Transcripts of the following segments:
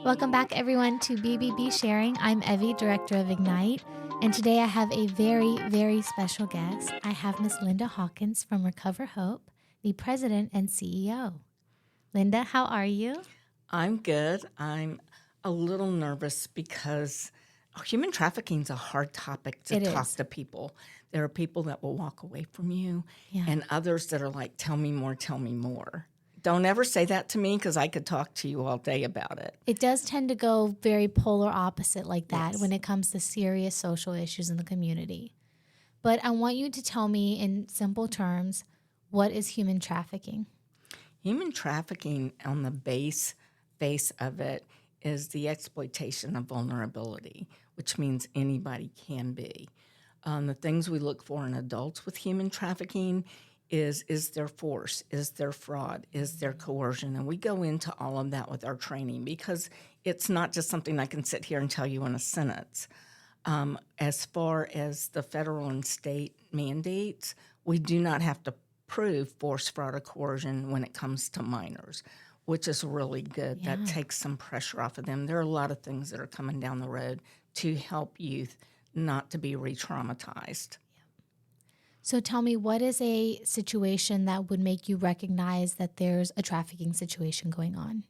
Welcome back, everyone, to BBB Sharing. I'm Evie, Director of Ignite, and today I have a very, very special guest. I have Miss Linda Hawkins from Recover Hope, the President and CEO. Linda, how are you? I'm good. I'm a little nervous because human trafficking is a hard topic to It talk is. to people. There are people that will walk away from you, Yeah. and others that are like, tell me more, tell me more. Don't ever say that to me because I could talk to you all day about it. It does tend to go very polar opposite like that Yes. when it comes to serious social issues in the community. But I want you to tell me in simple terms, what is human trafficking? Human trafficking on the face of it is the exploitation of vulnerability, which means anybody can be. The things we look for in adults with human trafficking is there force, is there fraud, is there coercion? And we go into all of that with our training because it's not just something I can sit here and tell you in a sentence. As far as the federal and state mandates, we do not have to prove force, fraud, or coercion when it comes to minors, which is really good. Yeah. That takes some pressure off of them. There are a lot of things that are coming down the road to help youth not to be re-traumatized. So tell me, what is a situation that would make you recognize that there's a trafficking situation going on?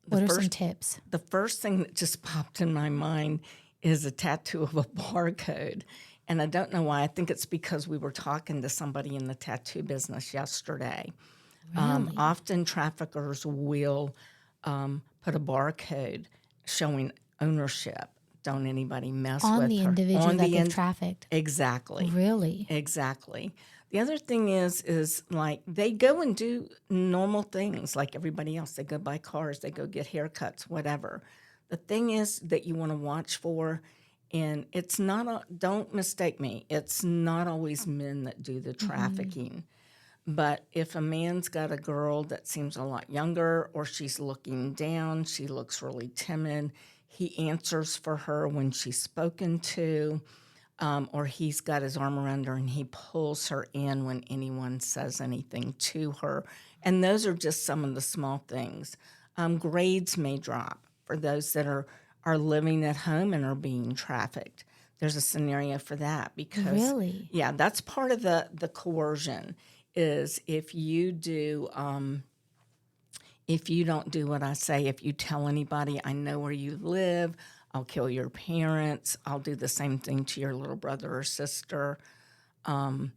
What are some tips? The first thing that just popped in my mind is a tattoo of a barcode. And I don't know why. I think it's because we were talking to somebody in the tattoo business yesterday. Really? Often traffickers will put a barcode showing ownership. Don't anybody mess On with the her. individual On that the they've trafficked? Exactly. Really? Exactly. The other thing is like they go and do normal things like everybody else. They go buy cars, they go get haircuts, whatever. The thing is that you want to watch for, and it's not, don't mistake me, it's not always men that do the trafficking. But if a man's got a girl that seems a lot younger or she's looking down, she looks really timid, he answers for her when she's spoken to, or he's got his arm around her and he pulls her in when anyone says anything to her. And those are just some of the small things. Grades may drop for those that are living at home and are being trafficked. There's a scenario for that because, Really? yeah, that's part of the coercion is if you don't do what I say, if you tell anybody, I know where you live, I'll kill your parents, I'll do the same thing to your little brother or sister. So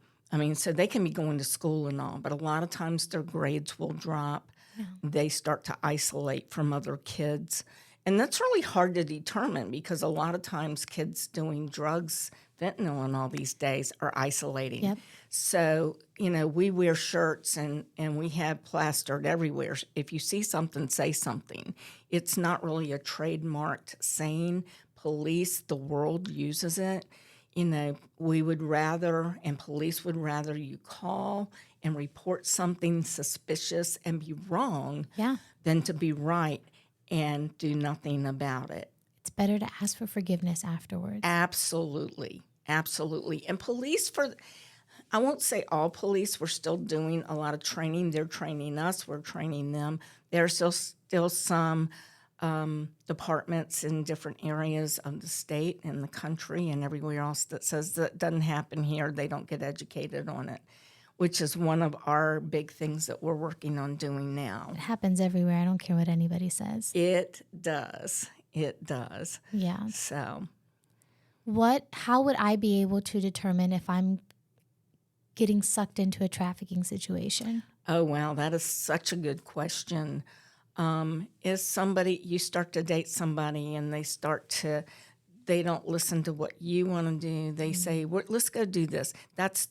they can be going to school and all, but a lot of times their grades will drop. Yeah. They start to isolate from other kids. And that's really hard to determine because a lot of times kids doing drugs, fentanyl and all these days are isolating. Yep. So, we wear shirts and we have plastered everywhere. If you see something, say something. It's not really a trademarked saying. Police, the world uses it. We would rather, and police would rather you call and report something suspicious and be wrong Yeah. than to be right and do nothing about it. It's better to ask for forgiveness afterwards. Absolutely. Absolutely. And police, I won't say all police, we're still doing a lot of training. They're training us, we're training them. There's still some departments in different areas of the state and the country and everywhere else that says that doesn't happen here. They don't get educated on it, which is one of our big things that we're working on doing now. It happens everywhere. I don't care what anybody says. It does. It does. Yeah. So, How would I be able to determine if I'm getting sucked into a trafficking situation? oh, wow, that is such a good question. Is somebody, you start to date somebody and they don't listen to what you want to do. They say, let's go do this. That's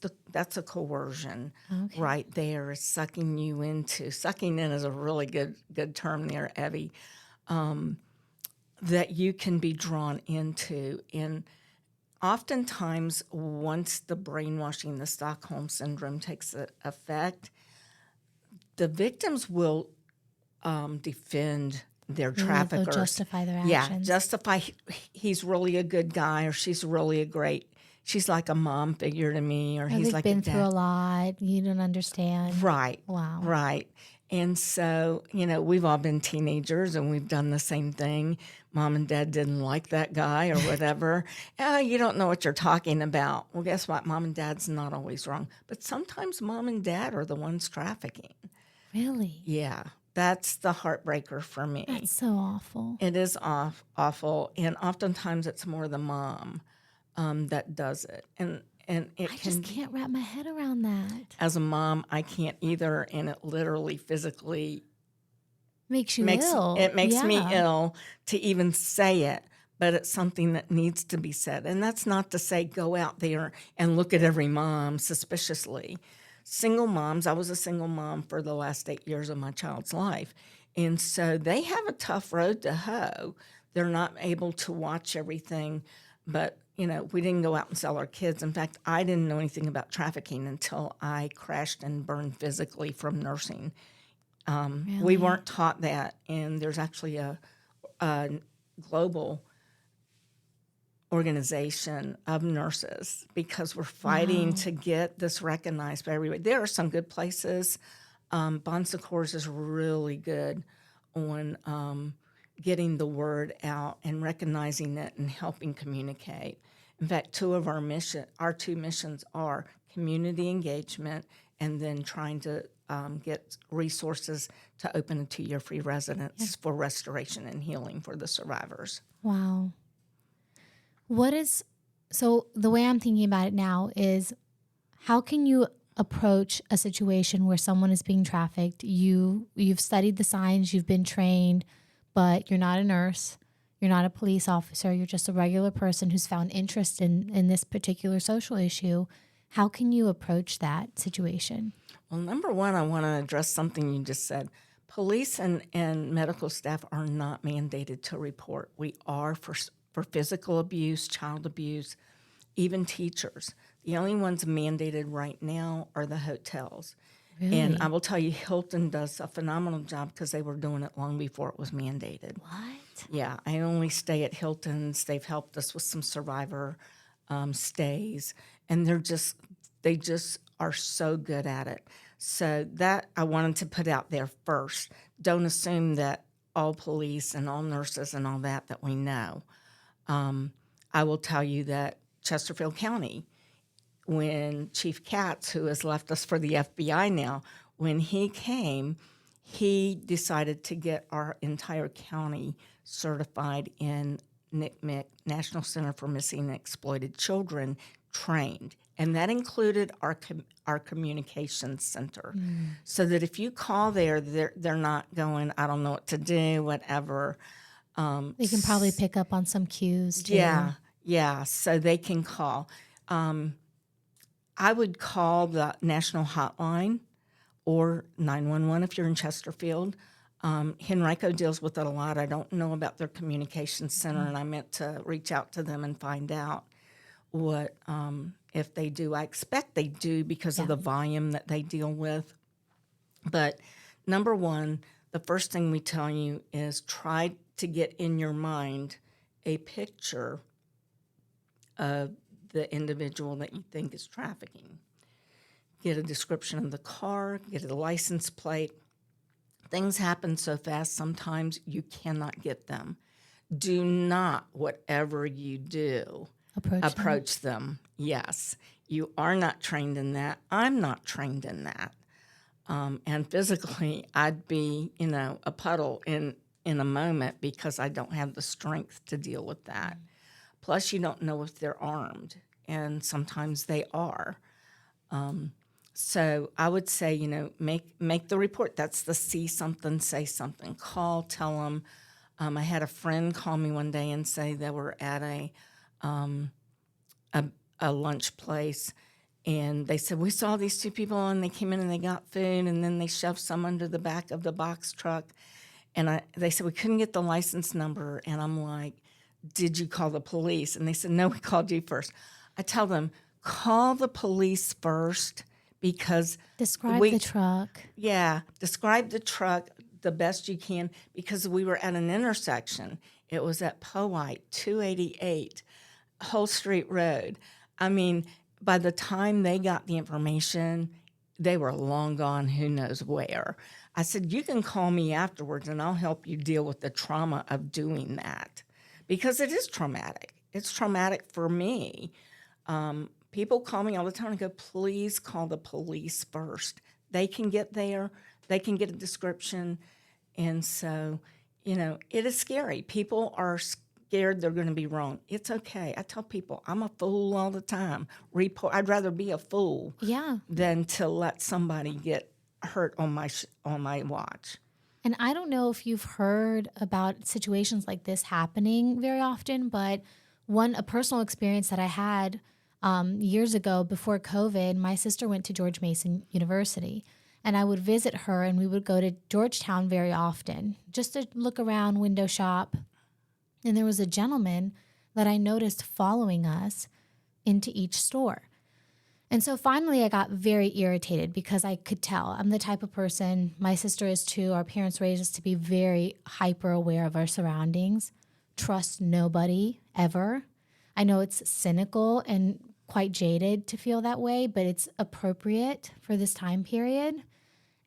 a coercion right there, is sucking you into. Sucking in is a really good term there, Evie, that you can be drawn into. And oftentimes, once the brainwashing, the Stockholm Syndrome takes effect, the victims will defend their traffickers. They'll justify their Yeah, actions. justify he's really a good guy or she's she's like a mom figure to me or he's They've like been a through dad. a lot. You don't understand. Right. Wow. Right. And so, we've all been teenagers and we've done the same thing. Mom and dad didn't like that guy or whatever. Oh, you don't know what you're talking about. Well, guess what? Mom and dad's not always wrong. But sometimes mom and dad are the ones trafficking. Really? Yeah, that's the heartbreaker for me. That's so awful. It is awful. And oftentimes it's more the mom that does it. And I just can't wrap my head around that. As a mom, I can't either. And it literally physically makes you ill. It makes me ill to even say it, but it's something that needs to be said. And that's not to say go out there and look at every mom suspiciously. Single moms, I was a single mom for the last 8 years of my child's life. And so they have a tough road to hoe. They're not able to watch everything, but we didn't go out and sell our kids. In fact, I didn't know anything about trafficking until I crashed and burned physically from nursing. Really? We weren't taught that, and there's actually a global organization of nurses because we're fighting to get this recognized by everybody. There are some good places. Bon Secours is really good on getting the word out and recognizing it and helping communicate. In fact, our two missions are community engagement and then trying to get resources to open a 2-year free residence for restoration and healing for the survivors. Wow. So the way I'm thinking about it now is, how can you approach a situation where someone is being trafficked? You've studied the signs, you've been trained, but you're not a nurse, you're not a police officer, you're just a regular person who's found interest in this particular social issue. How can you approach that situation? Well, number one, I want to address something you just said. Police and medical staff are not mandated to report. We are for physical abuse, child abuse, even teachers. The only ones mandated right now are the hotels. Really? And I will tell you, Hilton does a phenomenal job because they were doing it long before it was mandated. What? Yeah, I only stay at Hilton's. They've helped us with some survivor stays, and they just are so good at it. So that I wanted to put out there first. Don't assume that all police and all nurses and all that we know. I will tell you that Chesterfield County, when Chief Katz, who has left us for the FBI now, when he came, he decided to get our entire county certified in NCMEC, National Center for Missing and Exploited Children, trained. And that included our communications center. So that if you call there, they're not going, I don't know what to do, whatever. They can probably pick up on some cues too. Yeah, so they can call. I would call the national hotline or 911 if you're in Chesterfield. Henrico deals with it a lot. I don't know about their communications center, and I meant to reach out to them and find out what if they do. I expect they do because of the volume that they deal with. But number one, the first thing we tell you is try to get in your mind a picture of the individual that you think is trafficking. Get a description of the car, get a license plate. Things happen so fast, sometimes you cannot get them. Do not, whatever you do, approach them. Yes, you are not trained in that. I'm not trained in that. And physically, I'd be, a puddle in a moment because I don't have the strength to deal with that. Plus, you don't know if they're armed, and sometimes they are. So I would say, make the report. That's the see something, say something. Call, tell them. I had a friend call me one day and say they were at a lunch place, and they said, we saw these two people, and they came in and they got food, and then they shoved some under the back of the box truck. And they said, we couldn't get the license number. And I'm like, did you call the police? And they said, no, we called you first. I tell them, call the police first because describe the truck. Yeah, describe the truck the best you can because we were at an intersection. It was at Powhite, 288, Whole Street Road. I mean, by the time they got the information, they were long gone, who knows where. I said, you can call me afterwards and I'll help you deal with the trauma of doing that, because it is traumatic. It's traumatic for me. People call me all the time and go, please call the police first. They can get there. They can get a description. And so, it is scary. People are scared they're going to be wrong. It's okay. I tell people I'm a fool all the time. I'd rather be a fool than to let somebody get hurt on my watch. And I don't know if you've heard about situations like this happening very often, but a personal experience that I had years ago before COVID, my sister went to George Mason University, and I would visit her, and we would go to Georgetown very often just to look around, window shop. And there was a gentleman that I noticed following us into each store. And so finally I got very irritated because I could tell. I'm the type of person, my sister is too, our parents raised us to be very hyper aware of our surroundings, trust nobody ever. I know it's cynical and quite jaded to feel that way, but it's appropriate for this time period.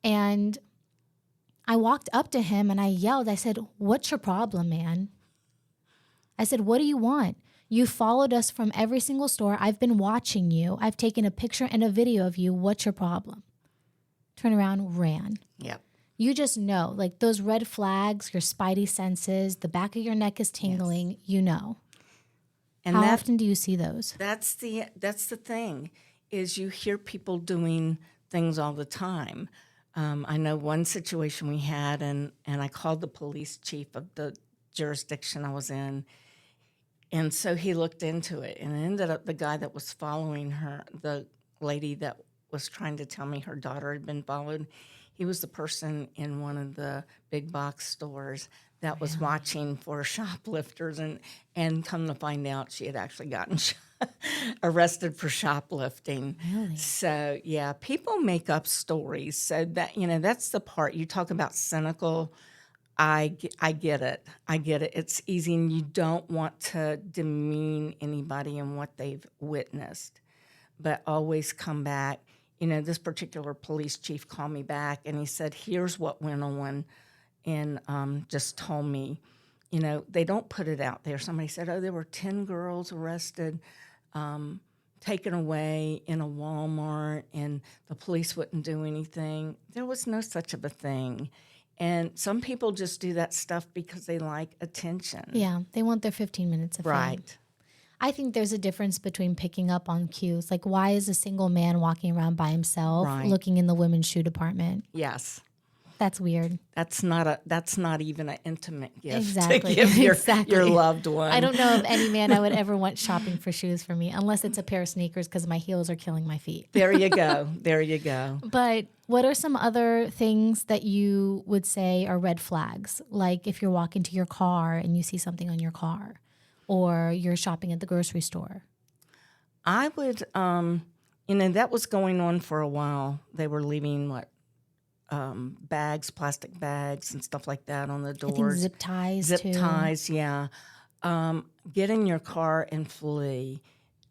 And I walked up to him and I yelled, I said, "What's your problem, man?" I said, "What do you want? You followed us from every single store. I've been watching you. I've taken a picture and a video of you. What's your problem?" Turn around, ran. Yep. You just know, like those red flags, your spidey senses, the back of your neck is tingling, yes. You know. And how often do you see those? That's the thing, is you hear people doing things all the time. I know one situation we had, and I called the police chief of the jurisdiction I was in. And so he looked into it, and it ended up the guy that was following her, the lady that was trying to tell me her daughter had been followed, he was the person in one of the big box stores that was watching for shoplifters, and come to find out she had actually gotten arrested for shoplifting. Really? So, yeah, people make up stories. So that, that's the part. You talk about cynical. I get it. I get it. It's easy, and you don't want to demean anybody in what they've witnessed, but always come back. This particular police chief called me back, and he said, here's what went on, and just told me, they don't put it out there. Somebody said, there were 10 girls arrested, taken away in a Walmart, and the police wouldn't do anything. There was no such of a thing. And some people just do that stuff because they like attention. Yeah, they want their 15 minutes of fame. Right. I think there's a difference between picking up on cues. Like, why is a single man walking around by himself looking in the women's shoe department? Yes. That's weird. That's not even an intimate gift to give your loved one. I don't know of any man I would ever want shopping for shoes for me, unless it's a pair of sneakers because my heels are killing my feet. There you go. There you go. But what are some other things that you would say are red flags? Like if you're walking to your car and you see something on your car, or you're shopping at the grocery store. I would, that was going on for a while. They were leaving bags, plastic bags and stuff like that on the doors. I think zip ties too. Zip ties, yeah. Get in your car and flee.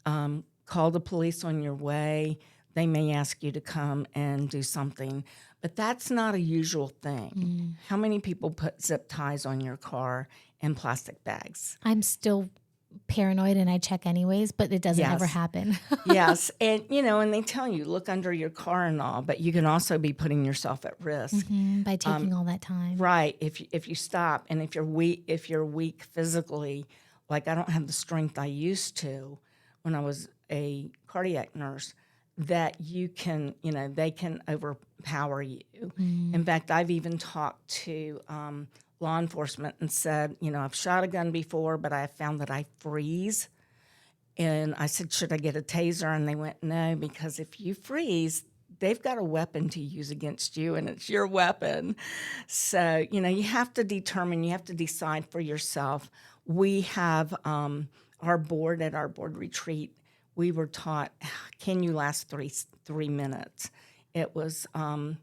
Call the police on your way. They may ask you to come and do something. But that's not a usual thing. How many people put zip ties on your car and plastic bags? I'm still paranoid and I check anyways, but it doesn't ever happen. Yes. And, and they tell you, look under your car and all, but you can also be putting yourself at risk. By taking all that time. Right. If you stop, and if you're weak physically, like I don't have the strength I used to when I was a cardiac nurse, that you can, they can overpower you. In fact, I've even talked to law enforcement and said, I've shot a gun before, but I found that I freeze. And I said, should I get a taser? And they went, no, because if you freeze, they've got a weapon to use against you, and it's your weapon. So, you have to decide for yourself. We have our board retreat. We were taught, can you last three minutes? It was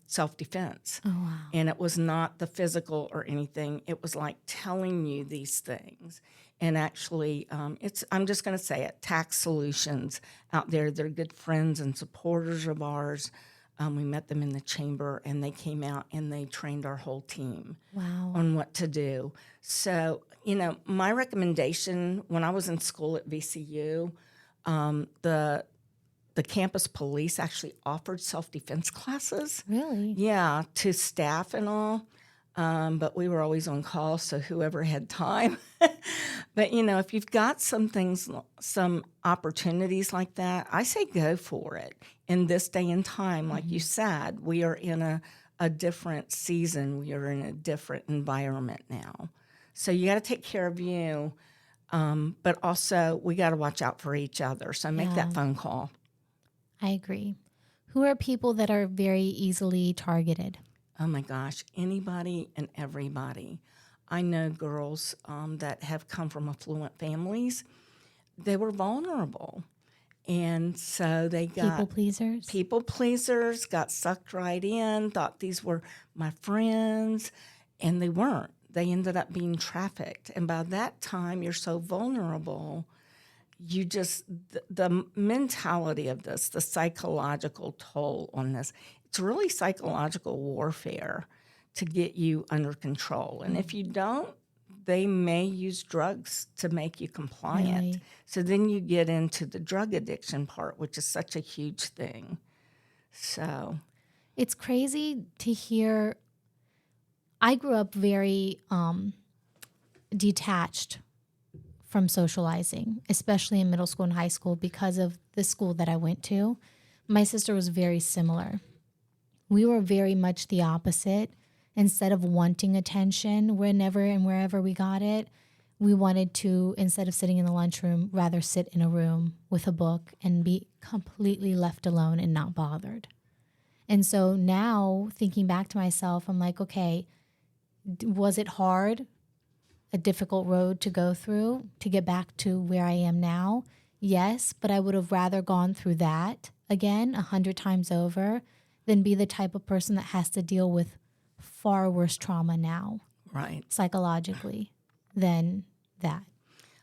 self-defense. Oh, wow. And it was not the physical or anything. It was like telling you these things. And actually, I'm just going to say it, Tax Solutions out there, they're good friends and supporters of ours. We met them in the chamber, and they came out and they trained our whole team Wow. on what to do. So, my recommendation when I was in school at VCU, the campus police actually offered self-defense classes. Really? Yeah, to staff and all. But we were always on call, so whoever had time. But, if you've got some opportunities like that, I say go for it. In this day and time, like you said, we are in a different season. We are in a different environment now. So you got to take care of you, but also we got to watch out for each other. So make Yeah. that phone call. I agree. Who are people that are very easily targeted? Oh my gosh, anybody and everybody. I know girls that have come from affluent families. They were vulnerable. And so they got people pleasers, got sucked right in, thought these were my friends, and they weren't. They ended up being trafficked. And by that time, you're so vulnerable. You just, the mentality of this, the psychological toll on this, it's really psychological warfare to get you under control. And if you don't, they may use drugs to make you compliant. Really? So then you get into the drug addiction part, which is such a huge thing. So it's crazy to hear. I grew up very detached from socializing, especially in middle school and high school because of the school that I went to. My sister was very similar. We were very much the opposite. Instead of wanting attention whenever and wherever we got it, we wanted to, instead of sitting in the lunchroom, rather sit in a room with a book and be completely left alone and not bothered. And so now, thinking back to myself, I'm like, okay, was it hard? A difficult road to go through to get back to where I am now? Yes, but I would have rather gone through that again 100 times over than be the type of person that has to deal with far worse trauma now, right, psychologically, than that.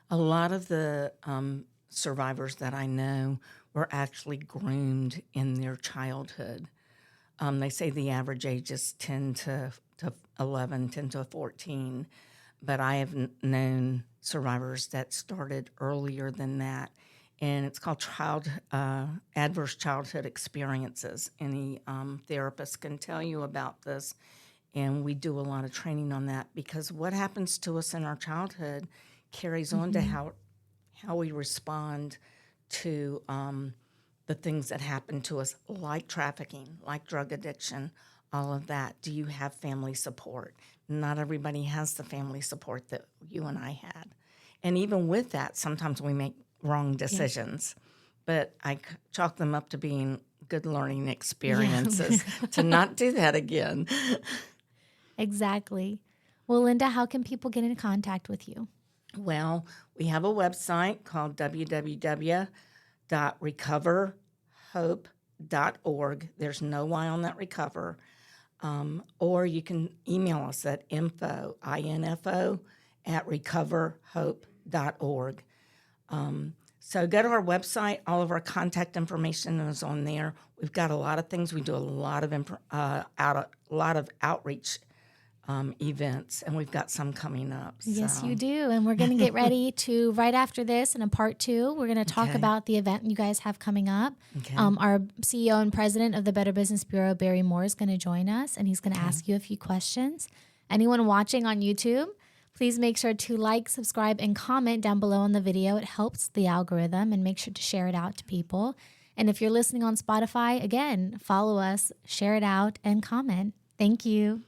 a lot of the survivors that I know were actually groomed in their childhood. They say the average age is 10 to 11, 10 to 14. But I have known survivors that started earlier than that. And it's called adverse childhood experiences. Any therapist can tell you about this. And we do a lot of training on that because what happens to us in our childhood carries on to how we respond to the things that happen to us, like trafficking, like drug addiction, all of that. Do you have family support? Not everybody has the family support that you and I had. And even with that, sometimes we make wrong decisions. Yeah. But I chalk them up to being good learning experiences to not do that again. Exactly. Well, Linda, how can people get in contact with you? Well, we have a website called www.recoverhope.org. There's no Y on that recover. Or you can email us at info@recoverhope.org. So go to our website. All of our contact information is on there. We've got a lot of things. We do a lot of outreach events, and we've got some coming up. Yes, you do. And we're going to get ready to, right after this, in a part 2, we're going to talk about the event you guys have coming up. Okay. Our CEO and president of the Better Business Bureau, Barry Moore, is going to join us, and he's going to ask you a few questions. Anyone watching on YouTube, please make sure to like, subscribe, and comment down below on the video. It helps the algorithm, and make sure to share it out to people. And if you're listening on Spotify, again, follow us, share it out, and comment. Thank you.